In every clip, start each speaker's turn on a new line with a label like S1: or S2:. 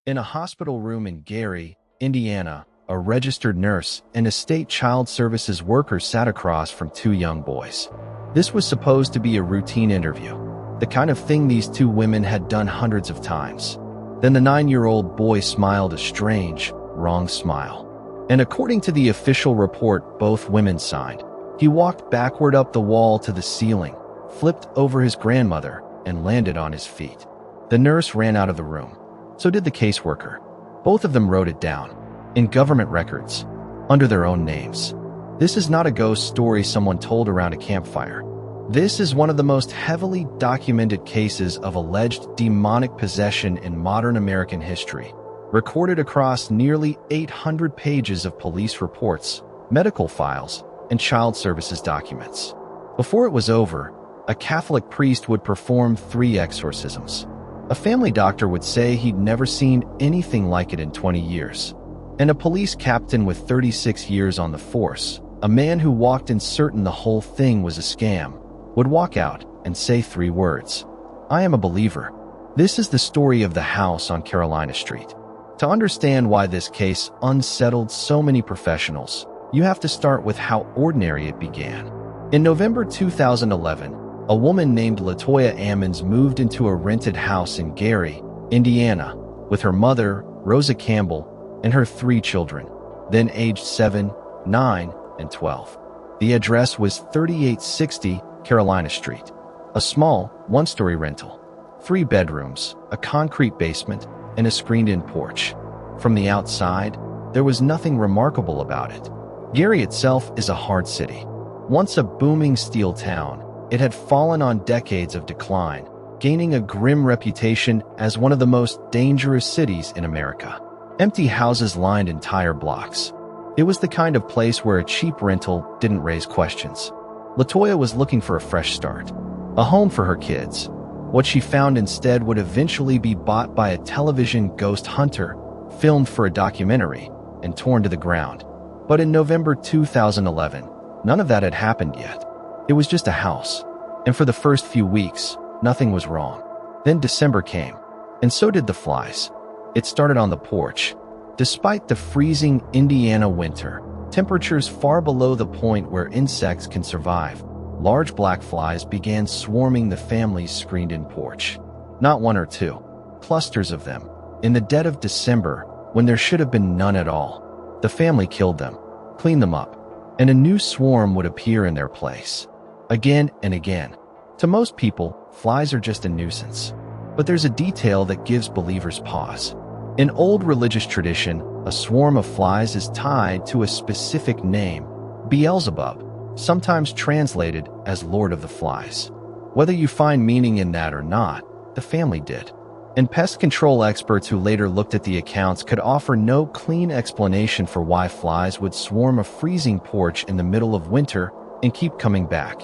S1: In a hospital room in Gary, Indiana, a registered nurse and a state child services worker sat across from two young boys. This was supposed to be a routine interview, the kind of thing these two women had done hundreds of times. Then the 9-year-old boy smiled a strange, wrong smile. And according to the official report both women signed, he walked backward up the wall to the ceiling, flipped over his grandmother, and landed on his feet. The nurse ran out of the room. So did the caseworker. Both of them wrote it down, in government records, under their own names. This is not a ghost story someone told around a campfire. This is one of the most heavily documented cases of alleged demonic possession in modern American history, recorded across nearly 800 pages of police reports, medical files, and child services documents. Before it was over, a Catholic priest would perform 3 exorcisms. A family doctor would say he'd never seen anything like it in 20 years. And a police captain with 36 years on the force, a man who walked in certain the whole thing was a scam, would walk out and say 3 words: "I am a believer." This is the story of the house on Carolina Street. To understand why this case unsettled so many professionals, you have to start with how ordinary it began. In November 2011, a woman named Latoya Ammons moved into a rented house in Gary, Indiana, with her mother, Rosa Campbell, and her 3 children, then aged 7, 9, and 12. The address was 3860 Carolina Street, a small, 1-story rental, 3 bedrooms, a concrete basement, and a screened-in porch. From the outside, there was nothing remarkable about it. Gary itself is a hard city. Once a booming steel town, it had fallen on decades of decline, gaining a grim reputation as one of the most dangerous cities in America. Empty houses lined entire blocks. It was the kind of place where a cheap rental didn't raise questions. Latoya was looking for a fresh start, a home for her kids. What she found instead would eventually be bought by a television ghost hunter, filmed for a documentary, and torn to the ground. But in November 2011, none of that had happened yet. It was just a house. And for the first few weeks, nothing was wrong. Then December came, and so did the flies. It started on the porch. Despite the freezing Indiana winter, temperatures far below the point where insects can survive, large black flies began swarming the family's screened-in porch. Not 1 or 2, clusters of them. In the dead of December, when there should have been none at all, the family killed them, cleaned them up, and a new swarm would appear in their place. Again and again. To most people, flies are just a nuisance. But there's a detail that gives believers pause. In old religious tradition, a swarm of flies is tied to a specific name, Beelzebub, sometimes translated as Lord of the Flies. Whether you find meaning in that or not, the family did. And pest control experts who later looked at the accounts could offer no clean explanation for why flies would swarm a freezing porch in the middle of winter and keep coming back.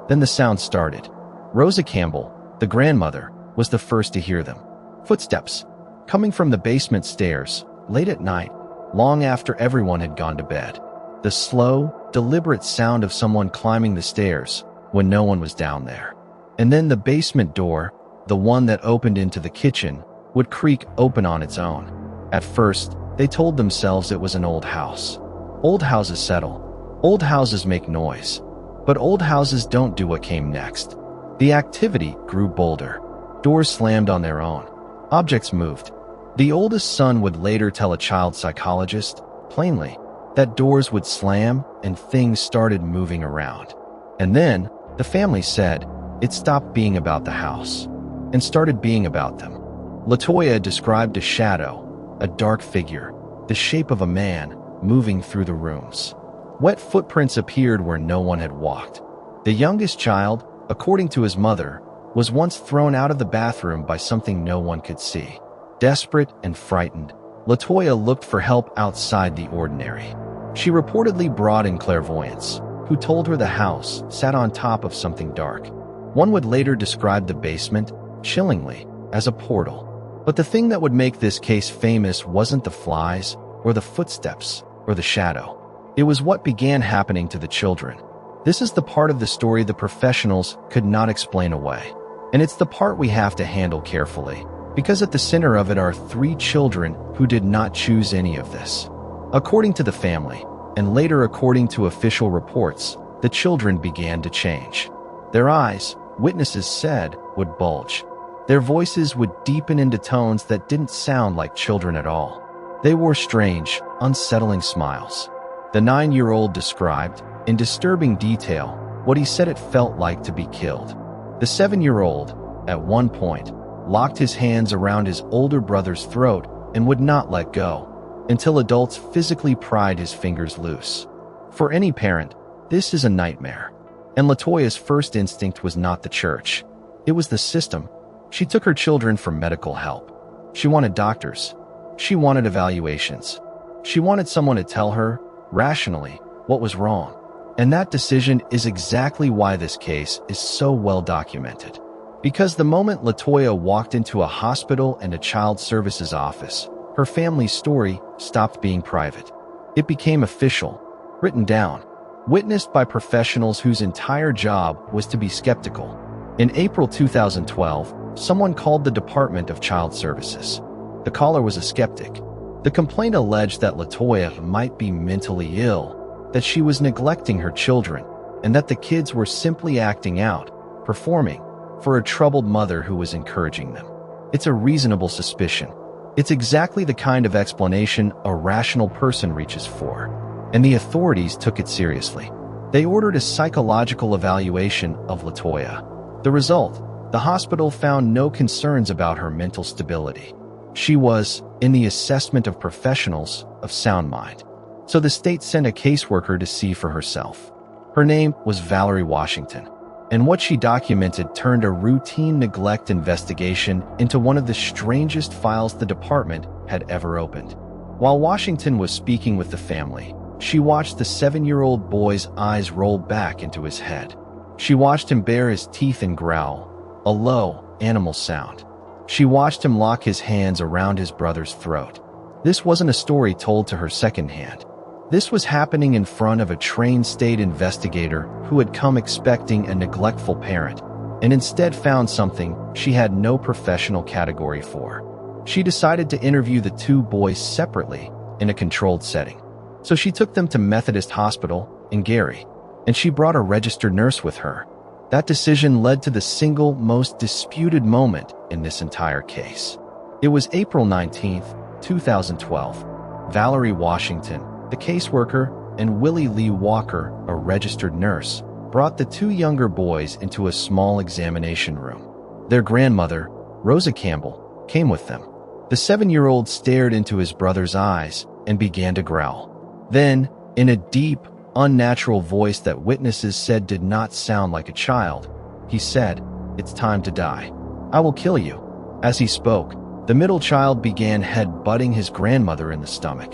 S1: Then the sound started. Rosa Campbell, the grandmother, was the first to hear them. Footsteps, coming from the basement stairs, late at night, long after everyone had gone to bed. The slow, deliberate sound of someone climbing the stairs when no one was down there. And then the basement door, the one that opened into the kitchen, would creak open on its own. At first, they told themselves it was an old house. Old houses settle. Old houses make noise. But old houses don't do what came next. The activity grew bolder. Doors slammed on their own. Objects moved. The oldest son would later tell a child psychologist, plainly, that doors would slam and things started moving around. And then, the family said, it stopped being about the house and started being about them. Latoya described a shadow, a dark figure, the shape of a man, moving through the rooms. Wet footprints appeared where no one had walked. The youngest child, according to his mother, was once thrown out of the bathroom by something no one could see. Desperate and frightened, Latoya looked for help outside the ordinary. She reportedly brought in clairvoyants, who told her the house sat on top of something dark. One would later describe the basement, chillingly, as a portal. But the thing that would make this case famous wasn't the flies, or the footsteps, or the shadow. It was what began happening to the children. This is the part of the story the professionals could not explain away. And it's the part we have to handle carefully, because at the center of it are 3 children who did not choose any of this. According to the family, and later according to official reports, the children began to change. Their eyes, witnesses said, would bulge. Their voices would deepen into tones that didn't sound like children at all. They wore strange, unsettling smiles. The 9-year-old described, in disturbing detail, what he said it felt like to be killed. The 7-year-old, at one point, locked his hands around his older brother's throat and would not let go, until adults physically pried his fingers loose. For any parent, this is a nightmare. And LaToya's first instinct was not the church. It was the system. She took her children for medical help. She wanted doctors. She wanted evaluations. She wanted someone to tell her, rationally, what was wrong. And that decision is exactly why this case is so well documented. Because the moment LaToya walked into a hospital and a child services office, her family's story stopped being private. It became official, written down, witnessed by professionals whose entire job was to be skeptical. In April 2012, someone called the Department of Child Services. The caller was a skeptic. The complaint alleged that LaToya might be mentally ill, that she was neglecting her children, and that the kids were simply acting out, performing, for a troubled mother who was encouraging them. It's a reasonable suspicion. It's exactly the kind of explanation a rational person reaches for. And the authorities took it seriously. They ordered a psychological evaluation of LaToya. The result, the hospital found no concerns about her mental stability. She was, in the assessment of professionals, of sound mind. So the state sent a caseworker to see for herself. Her name was Valerie Washington, and what she documented turned a routine neglect investigation into one of the strangest files the department had ever opened. While Washington was speaking with the family, she watched the 7-year-old boy's eyes roll back into his head. She watched him bare his teeth and growl, a low, animal sound. She watched him lock his hands around his brother's throat. This wasn't a story told to her secondhand. This was happening in front of a trained state investigator who had come expecting a neglectful parent, and instead found something she had no professional category for. She decided to interview the 2 boys separately in a controlled setting. So she took them to Methodist Hospital in Gary, and she brought a registered nurse with her. That decision led to the single most disputed moment in this entire case. It was April 19, 2012. Valerie Washington, the caseworker, and Willie Lee Walker, a registered nurse, brought the 2 younger boys into a small examination room. Their grandmother, Rosa Campbell, came with them. The 7-year-old stared into his brother's eyes and began to growl. Then, in a deep, unnatural voice that witnesses said did not sound like a child, he said, "It's time to die. I will kill you." As he spoke, the middle child began head-butting his grandmother in the stomach.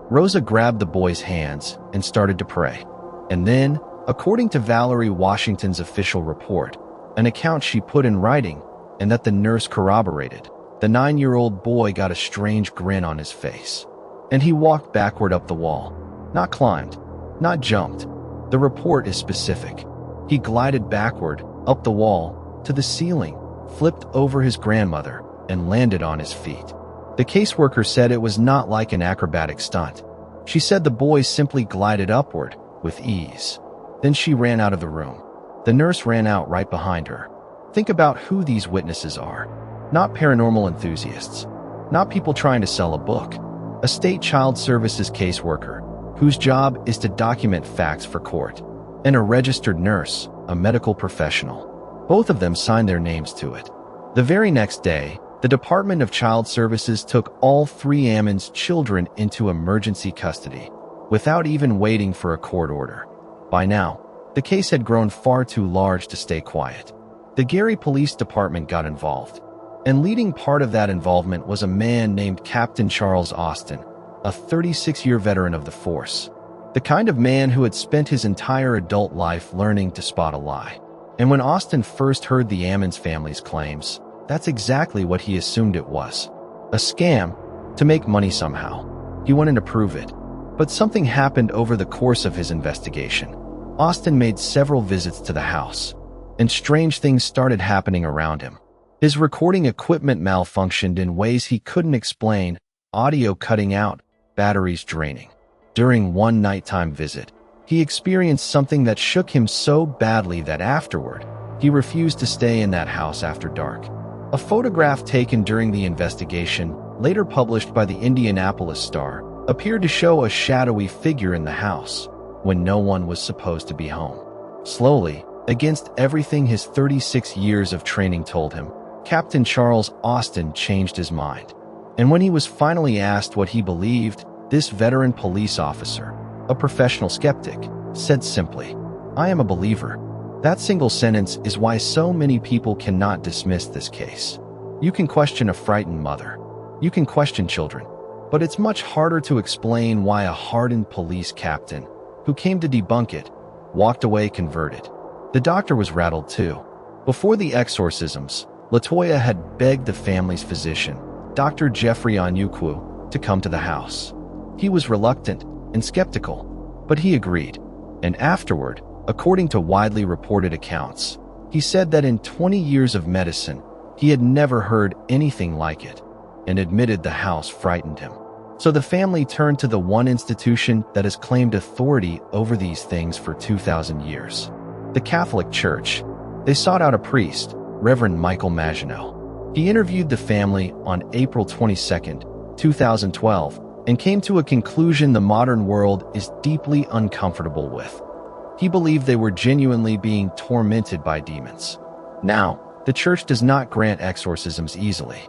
S1: Rosa grabbed the boy's hands and started to pray. And then, according to Valerie Washington's official report, an account she put in writing and that the nurse corroborated, the 9-year-old boy got a strange grin on his face. And he walked backward up the wall. Not climbed, not jumped. The report is specific. He glided backward, up the wall, to the ceiling, flipped over his grandmother, and landed on his feet. The caseworker said it was not like an acrobatic stunt. She said the boy simply glided upward, with ease. Then she ran out of the room. The nurse ran out right behind her. Think about who these witnesses are. Not paranormal enthusiasts. Not people trying to sell a book. A state child services caseworker, whose job is to document facts for court, and a registered nurse, a medical professional. Both of them signed their names to it. The very next day, the Department of Child Services took all 3 Ammon's children into emergency custody, without even waiting for a court order. By now, the case had grown far too large to stay quiet. The Gary Police Department got involved, and leading part of that involvement was a man named Captain Charles Austin, a 36-year veteran of the force. The kind of man who had spent his entire adult life learning to spot a lie. And when Austin first heard the Ammons family's claims, that's exactly what he assumed it was. A scam, to make money somehow. He wanted to prove it. But something happened over the course of his investigation. Austin made several visits to the house, and strange things started happening around him. His recording equipment malfunctioned in ways he couldn't explain, audio cutting out, batteries draining. During one nighttime visit, he experienced something that shook him so badly that afterward, he refused to stay in that house after dark. A photograph taken during the investigation, later published by the Indianapolis Star, appeared to show a shadowy figure in the house when no one was supposed to be home. Slowly, against everything his 36 years of training told him, Captain Charles Austin changed his mind. And when he was finally asked what he believed, this veteran police officer, a professional skeptic, said simply, "I am a believer." That single sentence is why so many people cannot dismiss this case. You can question a frightened mother. You can question children. But it's much harder to explain why a hardened police captain, who came to debunk it, walked away converted. The doctor was rattled too. Before the exorcisms, LaToya had begged the family's physician, Dr. Jeffrey Onukwu, to come to the house. He was reluctant and skeptical, but he agreed. And afterward, according to widely reported accounts, he said that in 20 years of medicine, he had never heard anything like it, and admitted the house frightened him. So the family turned to the one institution that has claimed authority over these things for 2,000 years. The Catholic Church. They sought out a priest, Reverend Michael Maginot. He interviewed the family on April 22, 2012, and came to a conclusion the modern world is deeply uncomfortable with. He believed they were genuinely being tormented by demons. Now, the church does not grant exorcisms easily.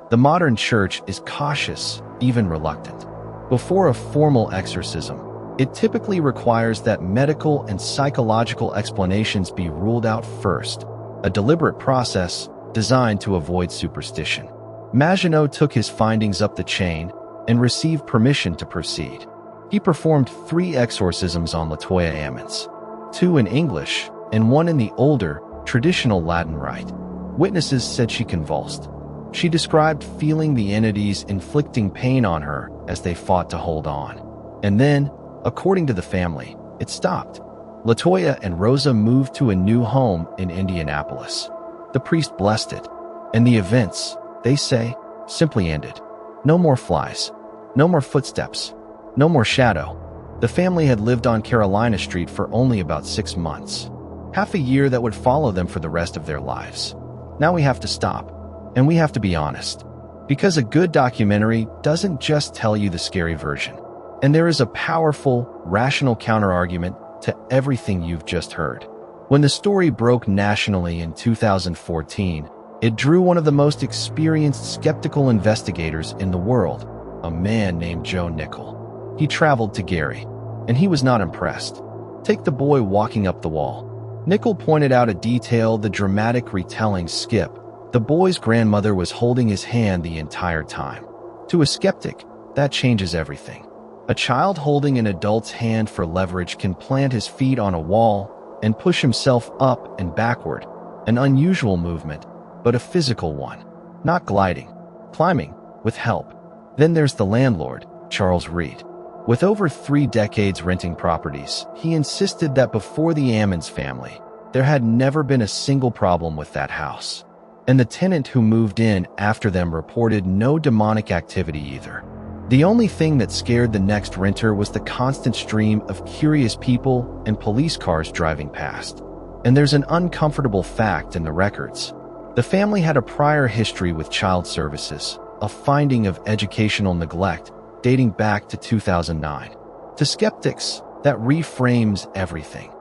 S1: The modern church is cautious, even reluctant. Before a formal exorcism, it typically requires that medical and psychological explanations be ruled out first, a deliberate process designed to avoid superstition. Maginot took his findings up the chain and received permission to proceed. He performed 3 exorcisms on LaToya Ammons, 2 in English and 1 in the older, traditional Latin rite. Witnesses said she convulsed. She described feeling the entities inflicting pain on her as they fought to hold on. And then, according to the family, it stopped. LaToya and Rosa moved to a new home in Indianapolis. The priest blessed it, and the events, they say, simply ended. No more flies, no more footsteps, no more shadow. The family had lived on Carolina Street for only about 6 months, half a year that would follow them for the rest of their lives. Now we have to stop, and we have to be honest, because a good documentary doesn't just tell you the scary version. And there is a powerful, rational counterargument to everything you've just heard. When the story broke nationally in 2014, it drew one of the most experienced skeptical investigators in the world, a man named Joe Nickell. He traveled to Gary, and he was not impressed. Take the boy walking up the wall. Nickell pointed out a detail the dramatic retelling skip. The boy's grandmother was holding his hand the entire time. To a skeptic, that changes everything. A child holding an adult's hand for leverage can plant his feet on a wall and push himself up and backward, an unusual movement, but a physical one, not gliding, climbing, with help. Then there's the landlord, Charles Reed. With over 3 decades renting properties, he insisted that before the Ammons family, there had never been a single problem with that house. And the tenant who moved in after them reported no demonic activity either. The only thing that scared the next renter was the constant stream of curious people and police cars driving past. And there's an uncomfortable fact in the records. The family had a prior history with child services, a finding of educational neglect dating back to 2009. To skeptics, that reframes everything.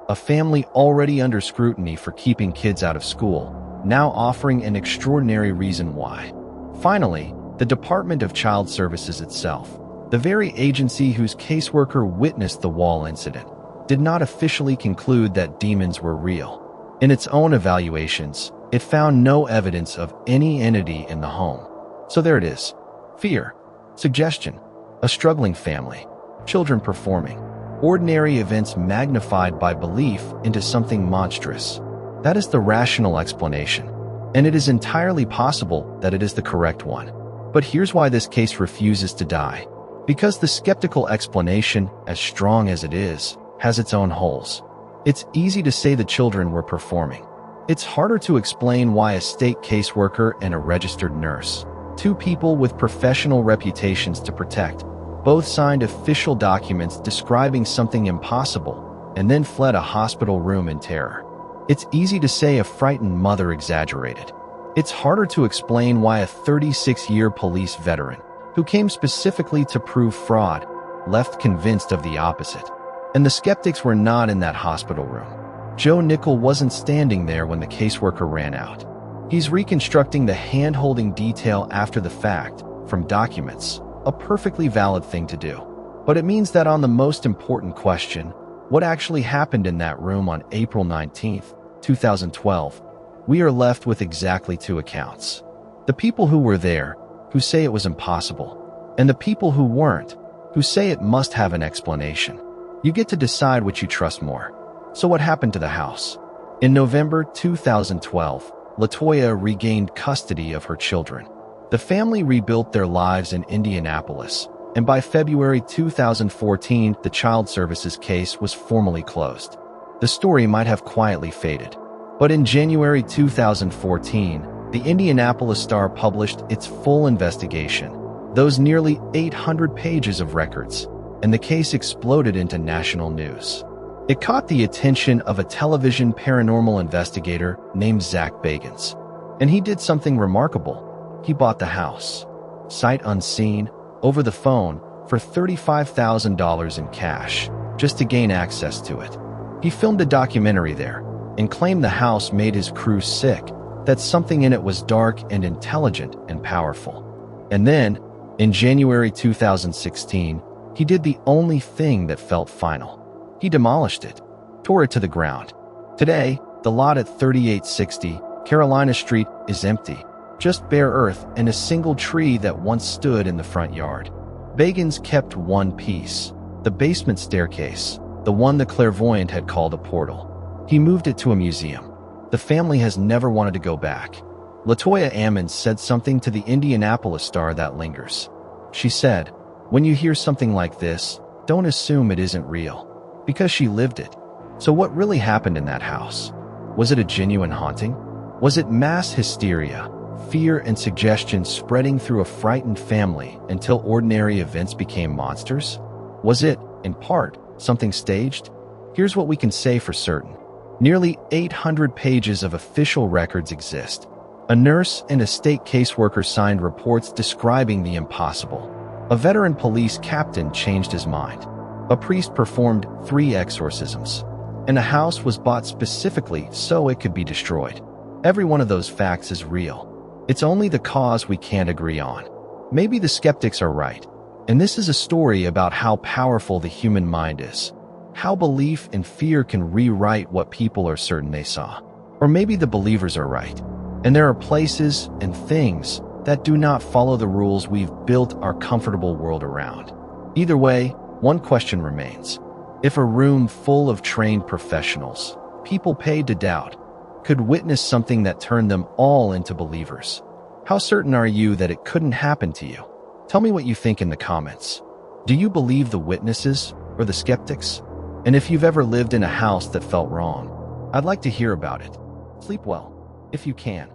S1: A family already under scrutiny for keeping kids out of school, now offering an extraordinary reason why. Finally, the Department of Child Services itself, the very agency whose caseworker witnessed the wall incident, did not officially conclude that demons were real. In its own evaluations, it found no evidence of any entity in the home. So there it is. Fear, suggestion, a struggling family, children performing, ordinary events magnified by belief into something monstrous. That is the rational explanation, and it is entirely possible that it is the correct one. But here's why this case refuses to die. Because the skeptical explanation, as strong as it is, has its own holes. It's easy to say the children were performing. It's harder to explain why a state caseworker and a registered nurse, two people with professional reputations to protect, both signed official documents describing something impossible and then fled a hospital room in terror. It's easy to say a frightened mother exaggerated. It's harder to explain why a 36-year police veteran, who came specifically to prove fraud, left convinced of the opposite. And the skeptics were not in that hospital room. Joe Nickel wasn't standing there when the caseworker ran out. He's reconstructing the hand-holding detail after the fact, from documents, a perfectly valid thing to do. But it means that on the most important question, what actually happened in that room on April 19, 2012, we are left with exactly two accounts. The people who were there, who say it was impossible, and the people who weren't, who say it must have an explanation. You get to decide which you trust more. So what happened to the house? In November 2012, LaToya regained custody of her children. The family rebuilt their lives in Indianapolis, and by February 2014, the child services case was formally closed. The story might have quietly faded, but in January 2014, the Indianapolis Star published its full investigation, those nearly 800 pages of records, and the case exploded into national news. It caught the attention of a television paranormal investigator named Zach Bagans, and he did something remarkable. He bought the house, sight unseen, over the phone, for $35,000 in cash, just to gain access to it. He filmed a documentary there, and claimed the house made his crew sick, that something in it was dark and intelligent and powerful. And then, in January 2016, he did the only thing that felt final. He demolished it, tore it to the ground. Today, the lot at 3860 Carolina Street is empty, just bare earth and a single tree that once stood in the front yard. Bagans kept one piece, the basement staircase, the one the clairvoyant had called a portal. He moved it to a museum. The family has never wanted to go back. LaToya Ammons said something to the Indianapolis Star that lingers. She said, "When you hear something like this, don't assume it isn't real." Because she lived it. So what really happened in that house? Was it a genuine haunting? Was it mass hysteria, fear and suggestion spreading through a frightened family until ordinary events became monsters? Was it, in part, something staged? Here's what we can say for certain. Nearly 800 pages of official records exist. A nurse and a state caseworker signed reports describing the impossible. A veteran police captain changed his mind. A priest performed 3 exorcisms, and a house was bought specifically so it could be destroyed. Every one of those facts is real. It's only the cause we can't agree on. Maybe the skeptics are right, and this is a story about how powerful the human mind is, how belief and fear can rewrite what people are certain they saw. Or maybe the believers are right, and there are places and things that do not follow the rules we've built our comfortable world around. Either way, one question remains. If a room full of trained professionals, people paid to doubt, could witness something that turned them all into believers, how certain are you that it couldn't happen to you? Tell me what you think in the comments. Do you believe the witnesses or the skeptics? And if you've ever lived in a house that felt wrong, I'd like to hear about it. Sleep well, if you can.